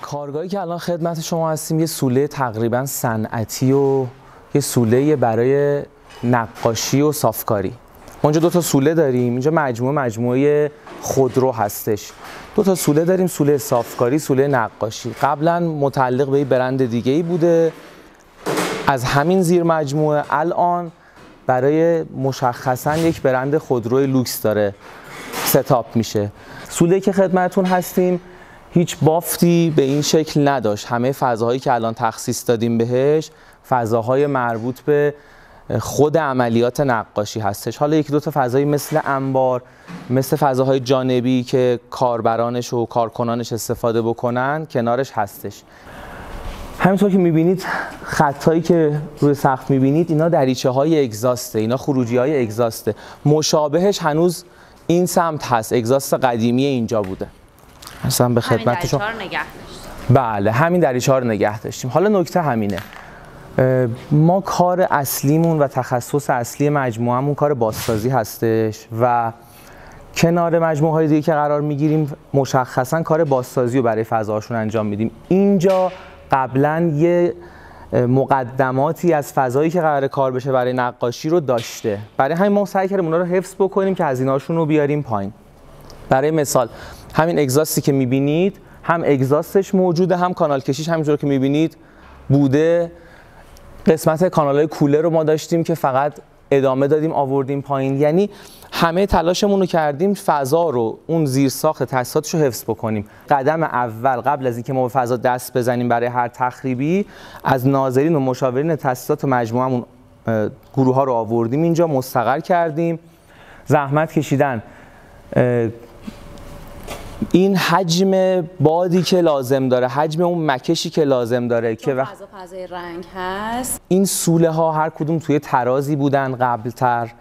کارگاهی که الان خدمت شما هستیم یه سوله تقریبا صنعتی و یه سوله برای نقاشی و صافکاری. اونجا دو تا سوله داریم، اینجا مجموعه خودرو هستش. دو تا سوله داریم، سوله صافکاری، سوله نقاشی. قبلا متعلق به یه برند دیگه‌ای بوده. از همین زیر مجموعه الان برای مشخصاً یک برند خودروی لوکس داره ستاپ میشه. سوله‌ای که خدمتتون هستیم هیچ بافتی به این شکل نداشت. همه فضاهایی که الان تخصیص دادیم بهش فضاهای مربوط به خود عملیات نقاشی هستش. حالا یکی دو تا فضایی مثل انبار، مثل فضاهای جانبی که کاربرانش و کارکنانش استفاده بکنن کنارش هستش. همینطور که میبینید خطایی که روی سقف میبینید اینا دریچه های اگزاسته، اینا خروجی های اگزاسته. مشابهش هنوز این سمت هست، اگزاست قدیمی اینجا بوده. مثلا به خدمت شما بله همین دریچه ها رو نگه داشتیم. حالا نکته همینه، ما کار اصلیمون و تخصص اصلی مجموعهمون کار بازسازی هستش و کنار مجموعه های دیگه که قرار میگیریم مشخصا کار بازسازی رو برای فضاهاشون انجام میدیم. اینجا قبلا یه مقدماتی از فضایی که قرار کار بشه برای نقاشی رو داشته، برای همین ما سعی کردیم اونا رو حفظ بکنیم که هزینه‌هاشون رو بیاریم پایین. برای مثال همین اگزاستی که میبینید هم اگزاستش موجوده هم کانال کشیش همینطور که میبینید بوده. قسمت کانال‌های کولر رو ما داشتیم که فقط ادامه دادیم آوردیم پایین، یعنی همه تلاشمون رو کردیم فضا رو، اون زیرساخت تاسیساتش رو حفظ بکنیم. قدم اول قبل از اینکه ما به فضا دست بزنیم برای هر تخریبی از ناظرین و مشاورین تاسیسات مجموعهمون گروه ها رو آوردیم اینجا مستقر کردیم، زحمت کشیدن این حجم بادی که لازم داره، حجم اون مکشی که لازم داره که فضای رنگ هست. این سوله ها هر کدوم توی ترازی بودن قبلتر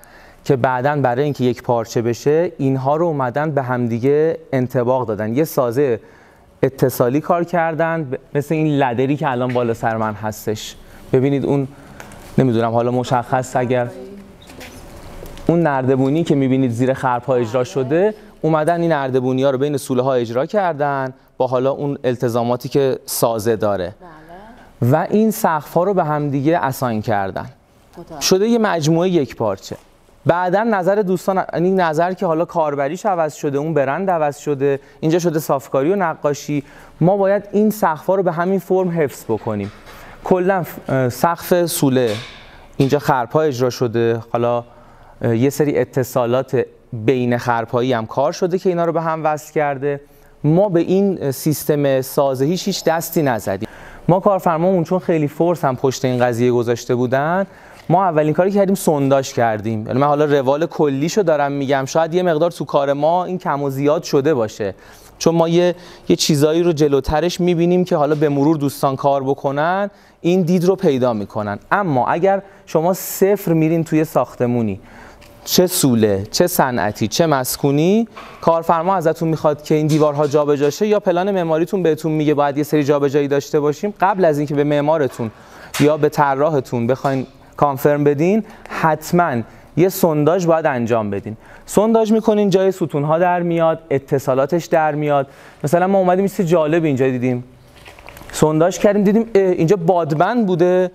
که بعداً برای اینکه یک پارچه بشه اینها رو اومدن به همدیگه انطباق دادن، یه سازه اتصالی کار کردن مثل این لدری که الان بالا سر من هستش. ببینید اون نمیدونم حالا مشخص اگر اون نردبونی که میبینید زیر خرپا اجرا شده اومدن این نردبونی ها رو بین سوله ها اجرا کردن با حالا اون التزاماتی که سازه داره و این سقف ها رو به همدیگه اساین کردن شده یه مجموعه یک پارچه. بعداً نظر دوستان، این نظر که حالا کاربریش عوض شده، اون برند عوض شده، اینجا شده صافکاری و نقاشی، ما باید این سقف‌ها رو به همین فرم حفظ بکنیم. کلاً سقف سوله اینجا خرپا اجرا شده، حالا یه سری اتصالات بین خرپایی هم کار شده که اینا رو به هم وصل کرده. ما به این سیستم سازه‌ایش هیچ دستی نزدیم. ما کارفرمامون چون خیلی فورس هم پشت این قضیه گذاشته بودن، ما اولین کاری که کردیم سونداژ کردیم. یعنی من حالا روال کلیشو دارم میگم، شاید یه مقدار تو کار ما این کم و زیاد شده باشه چون ما یه چیزایی رو جلوترش میبینیم که حالا به مرور دوستان کار بکنن این دید رو پیدا میکنن. اما اگر شما صفر میرین توی ساختمونی، چه سوله، چه صنعتی، چه مسکونی، کارفرما ازتون میخواد که این دیوارها جابجا شه یا پلن معماریتون بهتون میگه باید یه سری جابجایی داشته باشیم، قبل از اینکه به معمارتون یا به طراحتون بخواین کانفرم بدین حتما یه سونداژ باید انجام بدین. سونداژ میکنین جای ستونها در میاد، اتصالاتش در میاد. مثلا ما اومدیم چیز جالب اینجا دیدیم، سونداژ کردیم دیدیم اینجا بادبند بوده،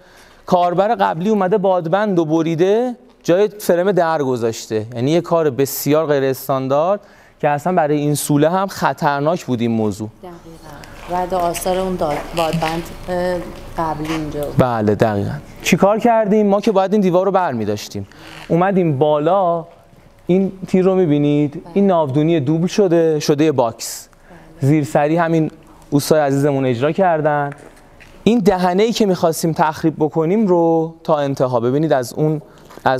کاربر قبلی اومده بادبند و بریده جای فرم در گذاشته. یعنی یه کار بسیار غیر استاندارد که اصلا برای این سوله هم خطرناک بود این موضوع. دقیقاً. رد آثار اون بادبند قبلی اینجا. بله دقیقاً. چیکار کردیم؟ ما که باید این دیوار رو برمی داشتیم. اومدیم بالا، این تیر رو می‌بینید؟ این ناودونی دوبل شده یه باکس. زیر سری همین اوستای عزیزمون اجرا کردن. این دهنه‌ای که می‌خواستیم تخریب بکنیم رو تا انتها ببینید از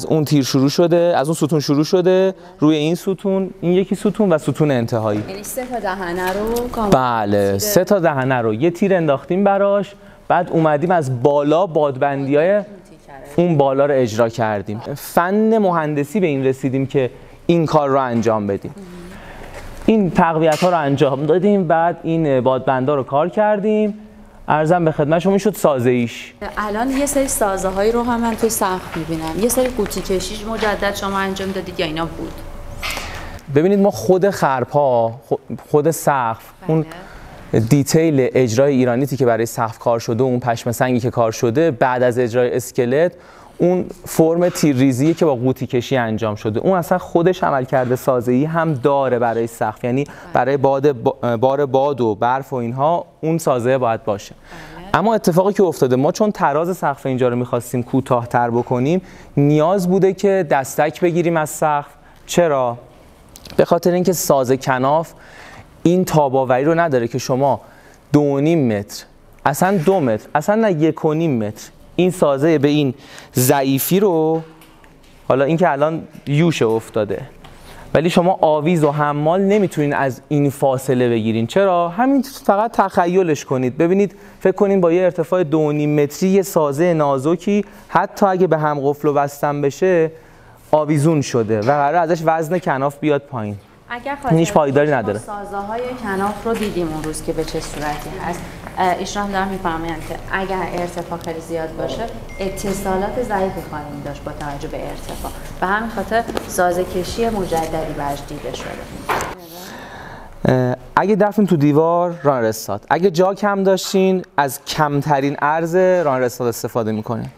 اون تیر شروع شده، از اون ستون شروع شده، روی این ستون، این یکی ستون و ستون انتهایی. یعنی 3 تا دهنه رو بله 3 تا دهنه رو یه تیر انداختیم براش، بعد اومدیم از بالا بادبندیای اون بالا رو اجرا کردیم. فن مهندسی به این رسیدیم که این کار رو انجام بدیم. این تقویت ها رو انجام دادیم، بعد این بادبندا رو کار کردیم. عرضم به خدمت شما شد سازه ایش. الان یه سری سازه هایی رو هم من توی سقف میبینم، یه سری قوطی کشیش مجدد شما انجام دادید یا اینا بود؟ ببینید ما خود خرپا، خود سقف، اون دیتیل اجرای ایرانیتی که برای سقف کار شده، اون پشم سنگی که کار شده بعد از اجرای اسکلت، اون فرم تیرریزی که با قوطی کشی انجام شده، اون اصلا خودش عملکرد سازه‌ای هم داره برای سقف، یعنی برای بار باد و برف و اینها اون سازه باید باشه. اما اتفاقی که افتاده، ما چون تراز سقف اینجا رو می‌خواستیم کوتاه‌تر بکنیم، نیاز بوده که دستک بگیریم از سقف. چرا؟ به خاطر اینکه ساز کناف این تاباوری رو نداره که شما 2.5 متر، اصلا 2 متر، اصلا نه 1.5 متر این سازه به این ضعیفی رو، حالا این که الان یوش افتاده، ولی شما آویز و حمال نمیتونین از این فاصله بگیرین. چرا؟ همین فقط تخیلش کنید، ببینید، فکر کنین با یه ارتفاع 2.5 متری یه سازه نازکی حتی اگه به هم قفل و بستن بشه آویزون شده و قراره ازش وزن کناف بیاد پایین. اگر هیچ پایداری نداره. سازه‌های کناف رو دیدیم اون روز که به چه صورتی هست. ایشان دارم میفهمن که اگر ارتفاع خیلی زیاد باشه اتصالات ضعیفی خواهیم داشت با توجه به ارتفاع و همین خاطر سازه کشی مجددی برش دیده شده. اگه دفعیم تو دیوار ران رستاد، اگه جا کم داشتین از کمترین عرض ران رستاد استفاده میکنین.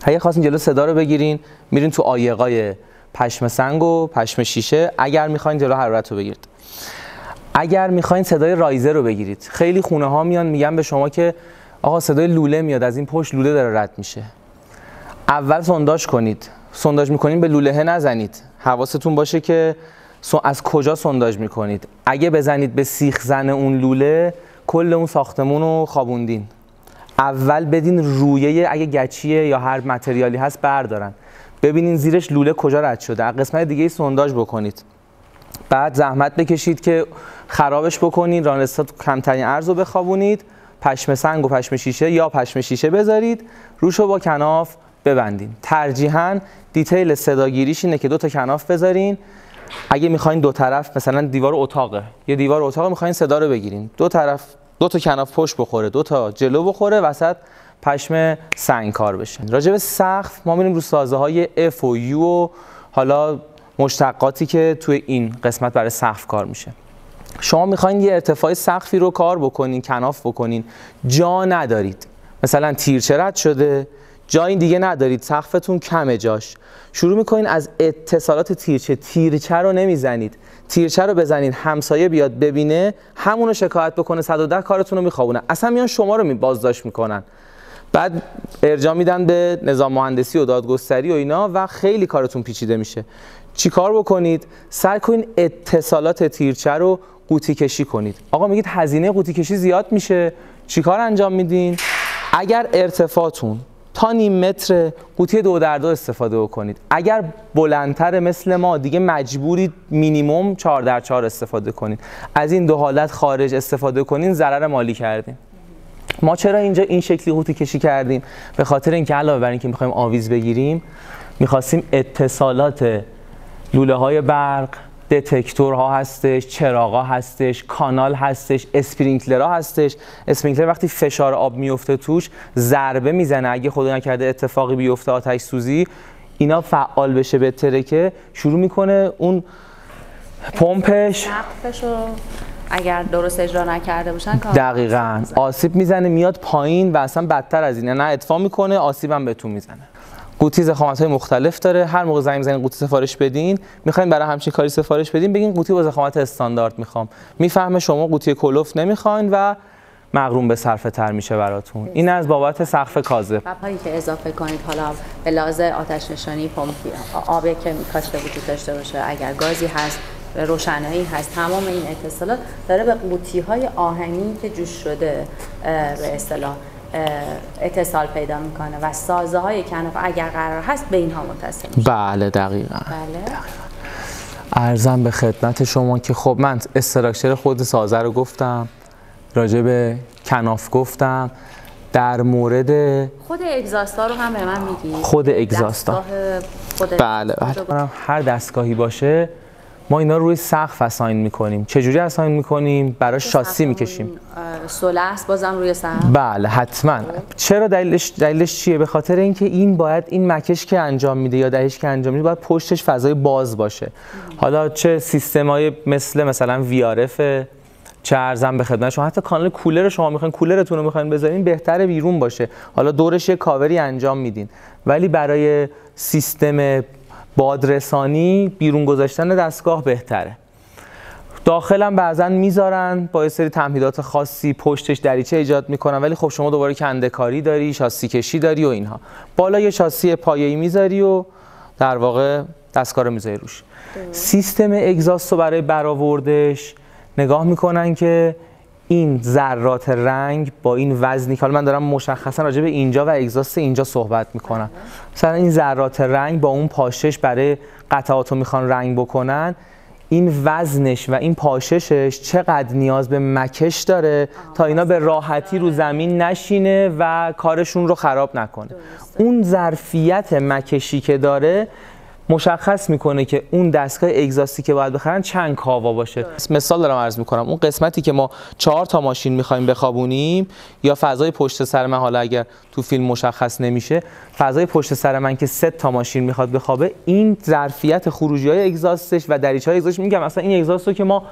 اگه خواستین جلو صدا رو بگیرین میرین تو عایقای پشم سنگ و پشم شیشه. اگر میخواین جلو حرارت رو بگیرید، اگر میخواین صدای رایزر رو بگیرید، خیلی خونه ها میان میگن به شما که آقا صدای لوله میاد، از این پشت لوله داره رد میشه. اول سونداژ کنید. سونداژ میکنین به لوله نزنید، حواستون باشه که از کجا سونداژ میکنید. اگه بزنید به سیخ زن اون لوله کل اون ساختمون رو خوابوندین. اول بدین رویه، اگه گچیه یا هر متریالی هست بردارن، ببینین زیرش لوله کجا رد شده، از قسمت دیگه سونداژ بکنید. بعد زحمت بکشید که خرابش بکنید، ران رستاد کمترین عرض رو بخوابونید، پشم سنگ و پشم شیشه یا پشم شیشه بذارید، روشو با کناف ببندین. ترجیحاً دیتیل صداگیریش اینه که 2 تا کناف بذارین. اگه میخواین دو طرف، مثلا دیوار اتاقه، یه دیوار اتاقه میخواین صدا رو بگیرین، 2 طرف 2 تا کناف پشت بخوره، 2 تا جلو بخوره، وسط پشم سنگ کار بشه. راجع به سقف ما میریم رو سازه های F و U و حالا مشتقاتی که توی این قسمت برای سقف کار میشه. شما میخواین یه ارتفاع سقفی رو کار بکنین، کناف بکنین، جا ندارید، مثلا تیرچه رد شده، جایی دیگه ندارید، سقفتون کمه جاش، شروع میکنین از اتصالات تیرچه رو نمیزنید. تیرچه رو بزنید همسایه بیاد ببینه، همونو شکایت بکنه، 110 کارتون رو میخوابونه، اصلا میان شما رو بازداشت میکنن، بعد ارجاع میدن به نظام مهندسی و دادگستری و اینا و خیلی کارتون پیچیده میشه. چی کار بکنید؟ سعی کنید اتصالات تیرچه رو قوطی کشی کنید. آقا میگید هزینه قوطی کشی زیاد میشه، چی کار انجام میدین؟ اگر ارتفاعتون تا نیم متر، قوطی 2x2 استفاده بکنید. اگر بلندتر مثل ما دیگه مجبورید مینیمم 4x4 استفاده کنید. از این 2 حالت خارج استفاده کنین ضرر مالی کردین. ما چرا اینجا این شکلی قوطی کشی کردیم؟ به خاطر اینکه علاوه بر اینکه می‌خوایم آویز بگیریم، می‌خواستیم اتصالات لوله های برق، دتکتورها هستش، چراغا هستش، کانال هستش، اسپرینکلرها هستش. اسپرینکلر وقتی فشار آب میفته توش ضربه میزنه، اگه خدا نکرده اتفاقی بیفته آتش سوزی، اینا فعال بشه به ترکه، شروع میکنه اون پمپش سقفشو اگر درست اجرا نکرده باشن دقیقاً آسیب میزنه، میاد پایین و اصلا بدتر از اینه، نه اطفا میکنه، آسیب هم بهتون میزنه. قوطی ضخامت‌های مختلف داره. هر موقع زنگ می‌زنین قوطی سفارش بدین، می‌خواین برای همچین کاری سفارش بدین، بگین قوطی با ضخامت استاندارد می‌خوام. میفهمه شما قوطی کلوف نمی‌خواین و مغروم به صرفه تر میشه براتون. این از بابت سقف کاذب. هایی که اضافه کنید، حالا به لحاظ آتش نشانی، پمپی، آبی که می‌خواسته وجود داشته باشه، اگر گازی هست، روشنایی هست، تمام این اتصالات داره به قوطی‌های آهنی که جوش شده به اصطلاح اتصال پیدا میکنه و سازه های کناف اگر قرار هست به اینها متصل میشه. بله دقیقاً. بله. عرضم به خدمت شما که خب من استراکچر خود سازه رو گفتم، راجع به کناف گفتم، در مورد خود اگزاستا رو هم به من میگی؟ خود اگزاستا. بله. هر دستگاهی باشه ما اینا رو روی سقف اساین میکنیم. چجوری اساین میکنیم؟ براش شاسی میکشیم. سوله است بازم روی سقف؟ بله حتما. چرا دلیلش چیه؟ به خاطر اینکه این باید این مکش که انجام میده یا دهش که انجام میده باید پشتش فضای باز باشه. حالا چه سیستمای مثلا VRF چه ارزم به خدمت شما، حتی کانال کولر شما میخواین کولرتون رو میخواین بذارین بهتره بیرون باشه، حالا دورش یه کاوری انجام میدین، ولی برای سیستم بادرسانی بیرون گذاشتن دستگاه بهتره. داخلم بعضا میذارن با یه سری تمهیدات خاصی، پشتش دریچه ایجاد میکنن، ولی خب شما دوباره کنده‌کاری داری، شاسی کشی داری و اینها. بالا یه شاسی پایه‌ای میذاری و در واقع دستگاه رو میذاری روش. سیستم اگزاست رو برای برآوردش نگاه میکنن که این ذرات رنگ با این وزنی که حالا من دارم مشخصا راجع به اینجا و اگزاست اینجا صحبت میکنم، مثلا این ذرات رنگ با اون پاشش برای قطعات رو میخوان رنگ بکنن، این وزنش و این پاششش چقدر نیاز به مکش داره تا اینا به راحتی رو زمین نشینه و کارشون رو خراب نکنه. اون ظرفیت مکشی که داره مشخص میکنه که اون دستگاه اگزاستی که باید بخرن چند کاوا باشه. مثال دارم عرض میکنم، اون قسمتی که ما 4 تا ماشین میخوایم بخوابونیم یا فضای پشت سر من، حالا اگر تو فیلم مشخص نمیشه، فضای پشت سر من که 3 تا ماشین میخواد بخوابه، این ظرفیت خروجی‌های اگزاستش و دریچه‌های اگزاستش، میگم مثلا این اگزاست رو که ما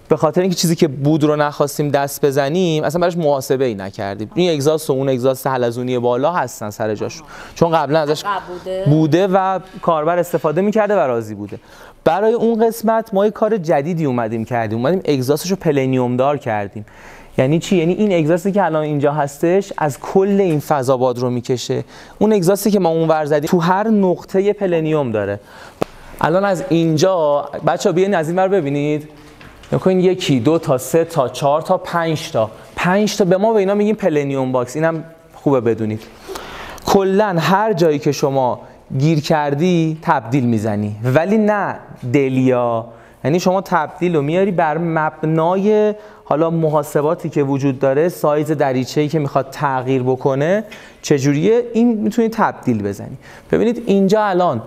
به خاطر اینکه چیزی که بود رو نخواستیم دست بزنیم اصلا براش محاسبه ای نکردیم، این اگزاست و اون اگزاست حلزونی بالا هستن سر جاشون، چون قبلا ازش بوده و کاربر استفاده میکرده و راضی بوده. برای اون قسمت ما یه کار جدیدی اومدیم اگزاستش رو پلنیوم دار کردیم. یعنی چی؟ یعنی این اگزاستی که الان اینجا هستش از کل این فضا باد رو میکشه. اون اگزاستی که ما اونور زدیم تو هر نقطه پلنیوم داره. الان از اینجا بچه‌ها بیاین از این ور ببینید، نکنین 1 2 تا 3 تا 4 تا 5 تا به ما به اینا میگیم پلنیوم باکس. اینم خوبه بدونید. کلا هر جایی که شما گیر کردی تبدیل میزنی، ولی نه دلیا. یعنی شما تبدیل رو میاری بر مبنای حالا محاسباتی که وجود داره، سایز دریچه‌ای که میخواد تغییر بکنه چجوریه، این میتونید تبدیل بزنی. ببینید اینجا الان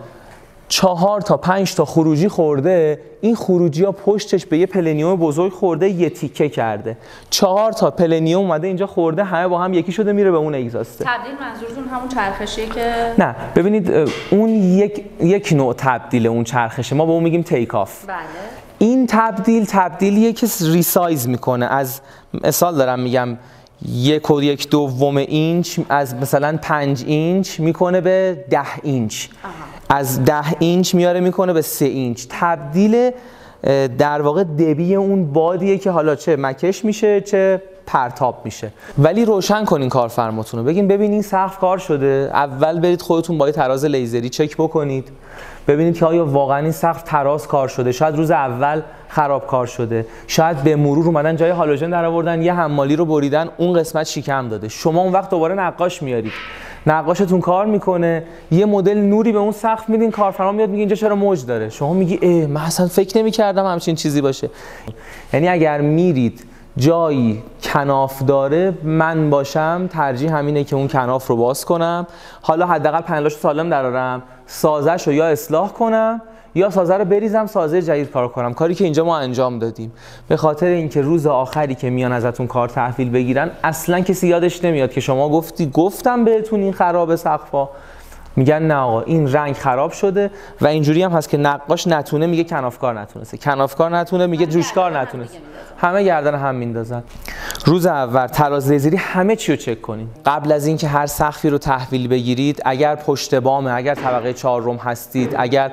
4 تا 5 تا خروجی خورده، این خروجی ها پشتش به یه پلنیوم بزرگ خورده، یه تیکه کرده. 4 تا پلنیوم اومده اینجا خورده، همه با هم یکی شده میره به اون اگزاسته. تبدیل منظورتون همون چرخشیه که نه ببینید اون یک نوع تبدیل، اون چرخشه ما به اون میگیم تیک آف. بله. این تبدیلیه که ریسایز میکنه، از مثال دارم میگم 1 و 1/2 اینچ از مثلا 5 اینچ میکنه به 10 اینچ. از 10 اینچ میاره میکنه به 3 اینچ. تبدیل در واقع دبی اون بادیه که حالا چه مکش میشه چه پرتاب میشه. ولی روشن کنین کارفرماتون رو، بگین ببین این سقف کار شده. اول برید خودتون با تراز لیزری چک بکنید، ببینید که آیا واقعا این سقف تراز کار شده. شاید روز اول خراب کار شده، شاید به مرور اومدن جای هالوژن در آوردن، یه حمالی رو بریدن، اون قسمت شکم داده. شما اون وقت دوباره نقاش میارید، نقاشتون کار میکنه، یه مدل نوری به اون سقف میدین، کارفرما میاد میگه اینجا چرا موج داره، شما میگی من اصلا فکر نمی‌کردم همچین چیزی باشه. یعنی اگر میرید جایی کناف داره، من باشم ترجیح همینه که اون کناف رو باز کنم، حالا حداقل پنلاشو سالم درارم، سازش رو یا اصلاح کنم یا سازه رو بریزم سازه جدید کار کنم. کاری که اینجا ما انجام دادیم، به خاطر اینکه روز آخری که میان ازتون کار تحویل بگیرن اصلا کسی یادش نمیاد که شما گفتم بهتون این خراب سقفا، میگن نه آقا این رنگ خراب شده. و اینجوری هم هست که نقاش نتونه میگه کنافکار نتونسته، کنافکار نتونه میگه جوشکار نتونسته، همه گردن هم میندازن. روز اول تراز لیزری همه چی رو چک کنین قبل از اینکه هر سقفی رو تحویل بگیرید. اگر پشت بامه، اگر طبقه 4 هستید، اگر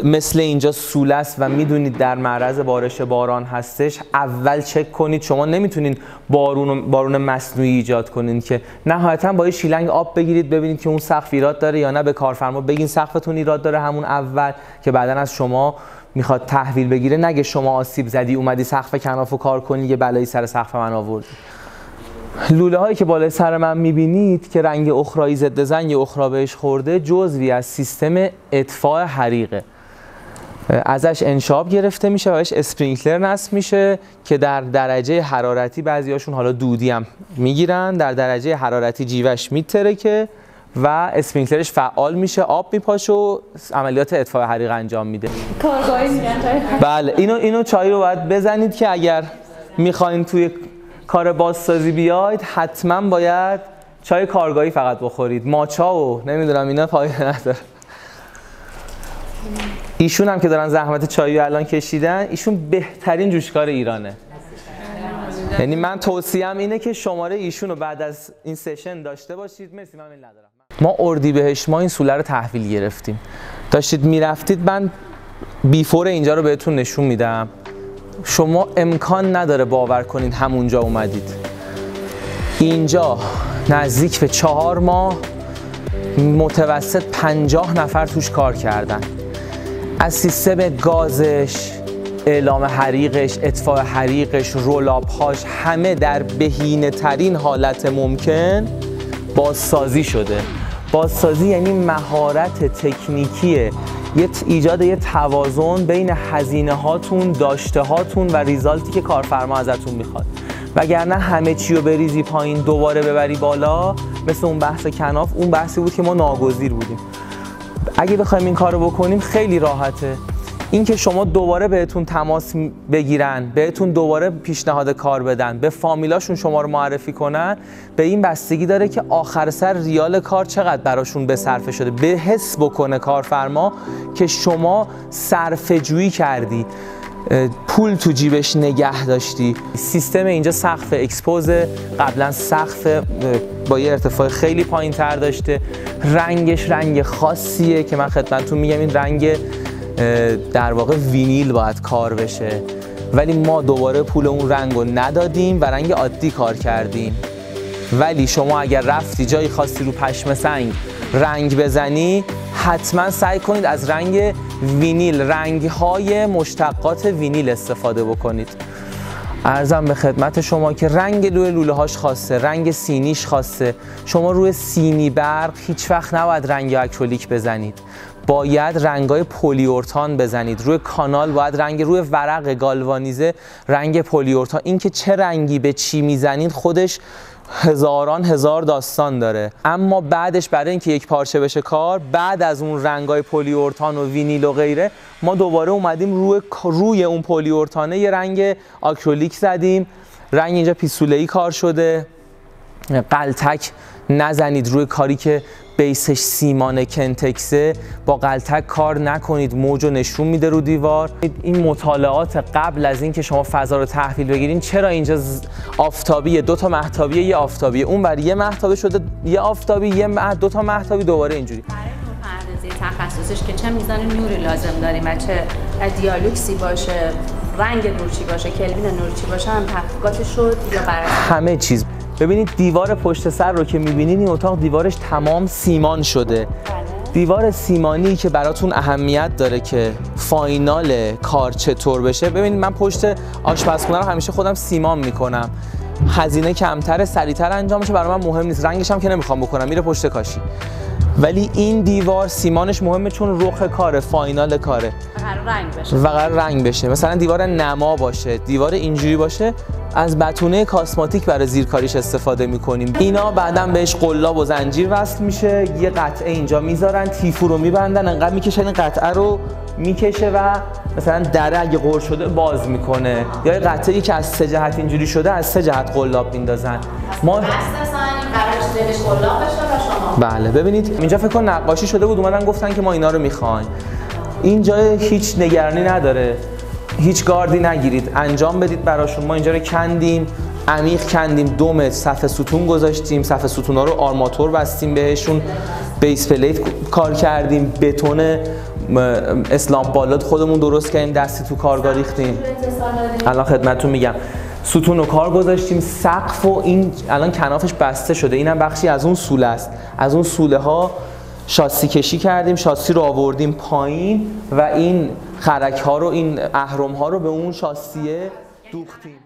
مثل اینجا سوله است و میدونید در معرض بارش باران هستش، اول چک کنید. شما نمیتونین بارون مصنوعی ایجاد کنین که نهایتا با یه شیلنگ آب بگیرید ببینید که اون سقف ایراد داره یا نه. به کارفرما بگین سقفتون ایراد داره همون اول، که بعداً از شما میخواد تحویل بگیره نگه شما آسیب زدی اومدی سقف کنافو کار کنی یه بلایی سر سقف من آوردی. لوله هایی که بالای سر من میبینید که رنگ اخرایی ضد زنگ اخرا بهش خورده، جزوی از سیستم اطفاء حریقه. ازش انشاب گرفته میشه و بهش اسپرینکلر نصب میشه که در درجه حرارتی، بعضیاشون حالا دودی هم میگیرن، در درجه حرارتی جیوش میترکه و اسپرینکلرش فعال میشه، آب میپاشه و عملیات اطفاء حریق انجام میده. کارگاهی میگن چای. بله اینو چای رو باید بزنید که اگر میخواین توی کار بازسازی بیاید حتما باید چای کارگاهی فقط بخورید. ماچا و نمیدونم اینا فایده نداره. ایشون هم که دارن زحمت چایی الان کشیدن، ایشون بهترین جوشکار ایرانه. یعنی من توصیه‌ام اینه که شماره ایشون رو بعد از این سشن داشته باشید. مرسی، من ندارم. ما اردیبهشت ما این سوله رو تحویل گرفتیم، داشتید میرفتید، من بیفور اینجا رو بهتون نشون میدم. شما امکان نداره باور کنید همونجا اومدید. اینجا نزدیک به 4 ماه متوسط 50 نفر توش کار کردن. از سیستم گازش، اعلام حریقش، اطفاء حریقش، رولاب‌هاش، همه در بهینه ترین حالت ممکن بازسازی شده. بازسازی یعنی مهارت تکنیکی ایجاد یه توازن بین هزینه هاتون، داشته هاتون و ریزالتی که کارفرما ازتون میخواد. وگرنه همه چی رو بریزی پایین دوباره ببری بالا، مثل اون بحث کناف، اون بحثی بود که ما ناگزیر بودیم. اگه بخوایم این کارو بکنیم خیلی راحته. این که شما دوباره بهتون تماس بگیرن، بهتون دوباره پیشنهاد کار بدن، به فامیلاشون شما رو معرفی کنن، به این بستگی داره که آخر سر ریال کار چقدر براشون به صرفه شده. به حس بکنه کارفرما که شما صرفه جویی کردی، پول تو جیبش نگه داشتی. سیستم اینجا سقف اکسپوز، قبلا سقف با یه ارتفاع خیلی پایین تر داشته. رنگش رنگ خاصیه که من خدمتتون میگم این رنگ در واقع وینیل باید کار بشه، ولی ما دوباره پول اون رنگو ندادیم و رنگ عادی کار کردیم. ولی شما اگر رفتی جایی خاصی رو پشم سنگ رنگ بزنی، حتما سعی کنید از رنگ وینیل، رنگ‌های مشتقات وینیل استفاده بکنید. عرضم به خدمت شما که رنگ لوله هاش خاصه، رنگ سینیش خاصه. شما روی سینی برق هیچ وقت نباید رنگ اکریلیک بزنید، باید رنگ‌های پلیورتان بزنید. روی کانال باید رنگ، روی ورق گالوانیزه رنگ پلیورتان. این که چه رنگی به چی میزنید خودش هزار داستان داره. اما بعدش برای اینکه یک پارچه بشه کار، بعد از اون رنگ‌های پلیورتان و وینیل و غیره، ما دوباره اومدیم روی اون پلیورتانه یه رنگ آکریلیک زدیم. رنگ اینجا پیسوله‌ای کار شده. قلتک نزنید روی کاری که بیسش سیمان کنتکسه، با قلتک کار نکنید، موجو نشون میده رو دیوار. این مطالعات قبل از اینکه شما فضا رو تحویل بگیرین، چرا اینجا آفتابیه، 2 تا مهتابیه، یه آفتابیه، اون بر یه مهتابه شده، یه آفتابی، 2 تا مهتابی، دوباره اینجوری. تخصصش که چه میزان نوری لازم داریم و چه دیالوکسی باشه، رنگ نور چی باشه، کلوین نور چی باشه، هم تحقیقات شد یا برای همه چیز. ببینید دیوار پشت سر رو که میبینید، این اتاق دیوارش تمام سیمان شده. دیوار سیمانی که براتون اهمیت داره که فاینال کار چطور بشه. ببینید من پشت آشپزخونه رو همیشه خودم سیمان میکنم، هزینه کمتره، سریعتر انجام میشه، برای من مهم نیست، رنگش هم که نمیخوام بکنم، میره پشت کاشی. ولی این دیوار سیمانش مهمه چون رخ کاره، فاینال کاره و قرار رنگ بشه. مثلا دیوار نما باشه، دیوار اینجوری باشه، از بتونه کاسماتیک برای زیرکاریش استفاده میکنیم. اینا بعداً بهش قلاب و زنجیر وصل میشه، یه قطعه اینجا میذارن، تیفو رو میبندن، انقدر میکشن این قطعه رو میکشه و مثلا دره اگه قور شده باز میکنه، یا یه قطعه‌ای که از 3 جهت اینجوری شده از 3 جهت قلاب میندازن. ما بله ببینید اینجا فکر کن نقاشی شده بود، اومدن گفتن که ما اینا رو میخوایم. اینجا هیچ نگرانی نداره، هیچ گاردی نگیرید، انجام بدید براشون. ما اینجا رو کندیم، عمیق کندیم، 2 متر صف ستون گذاشتیم، صف ستونا رو آرماتور بستیم بهشون، بیس پلیت کار کردیم، بتون اسلام بالاد خودمون درست کردیم، دستی تو کارگاه ریختیم. الان خدمتتون میگم ستون رو کار گذاشتیم، سقف و این الان کنافش بسته شده، اینم بخشی از اون سوله است. از اون سوله ها شاسی کشی کردیم، شاسی رو آوردیم پایین و این خرک ها رو، این اهرم ها رو به اون شاسیه دوختیم.